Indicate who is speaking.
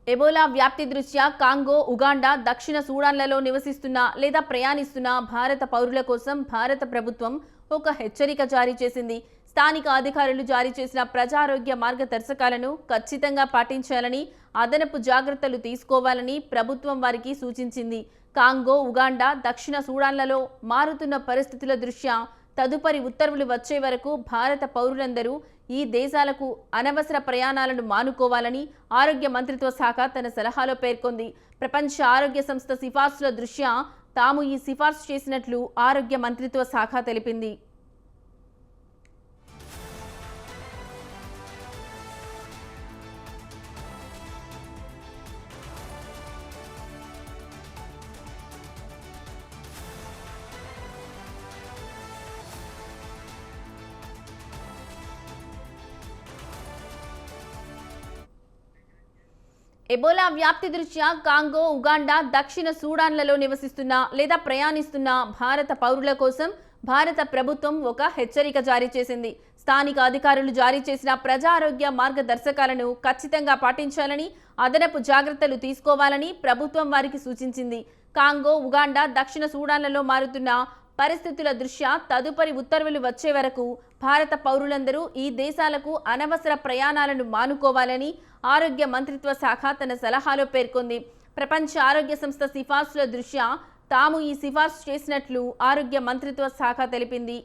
Speaker 1: Ebola వ్యాప్తి దృష్ట్యా Congo, Uganda, దక్షిణ సూడాన్లలో నివసిస్తున్న లేదా ప్రయాణిస్తున్న భారత పౌరుల కోసం భారత ప్రభుత్వం ఒక హెచ్చరిక జారీ చేసింది. స్థానిక అధికారులు జారీ చేసిన ప్రజారోగ్య మార్గదర్శకాలను ఖచ్చితంగా పాటించాలని, అదనపు జాగ్రత్తలు తీసుకోవాలని ప్రభుత్వం వారికి సూచించింది. కాంగో, ఉగాండా, దక్షిణ సూడాన్లలో మారుతున్న పరిస్థితుల దృష్ట్యా తదుపరి ఉత్తర్వులు వచ్చే వరకు భారత పౌరులందరూ ఈ దేశాలకు అనవసర ప్రయాణాలను మానుకోవాలని ఆరోగ్య మంత్రిత్వ శాఖ తన సలహాలో పేర్కొంది. ప్రపంచ ఆరోగ్య సంస్థ సిఫార్సుల దృష్ట్యా తాము ఈ సిఫార్సు చేసినట్లు ఆరోగ్య మంత్రిత్వ శాఖ తెలిపింది. ఎబోలా వ్యాప్తి దృష్ట్యా కాంగో, ఉగాండా, దక్షిణ సూడాన్లలో నివసిస్తున్న లేదా ప్రయాణిస్తున్న భారత పౌరుల కోసం భారత ప్రభుత్వం ఒక హెచ్చరిక జారీ చేసింది. స్థానిక అధికారులు జారీ చేసిన ప్రజారోగ్య మార్గదర్శకాలను ఖచ్చితంగా పాటించాలని, అదనపు జాగ్రత్తలు తీసుకోవాలని ప్రభుత్వం వారికి సూచించింది. కాంగో, ఉగాండా, దక్షిణ సూడాన్లలో మారుతున్న పరిస్థితుల దృష్ట్యా తదుపరి ఉత్తర్వులు వచ్చే వరకు భారత పౌరులందరూ ఈ దేశాలకు అనవసర ప్రయాణాలను మానుకోవాలని ఆరోగ్య మంత్రిత్వ శాఖ తన సలహాలో పేర్కొంది. ప్రపంచ ఆరోగ్య సంస్థ సిఫార్సుల దృష్ట్యా తాము ఈ సిఫార్సు చేసినట్లు ఆరోగ్య మంత్రిత్వ శాఖ తెలిపింది.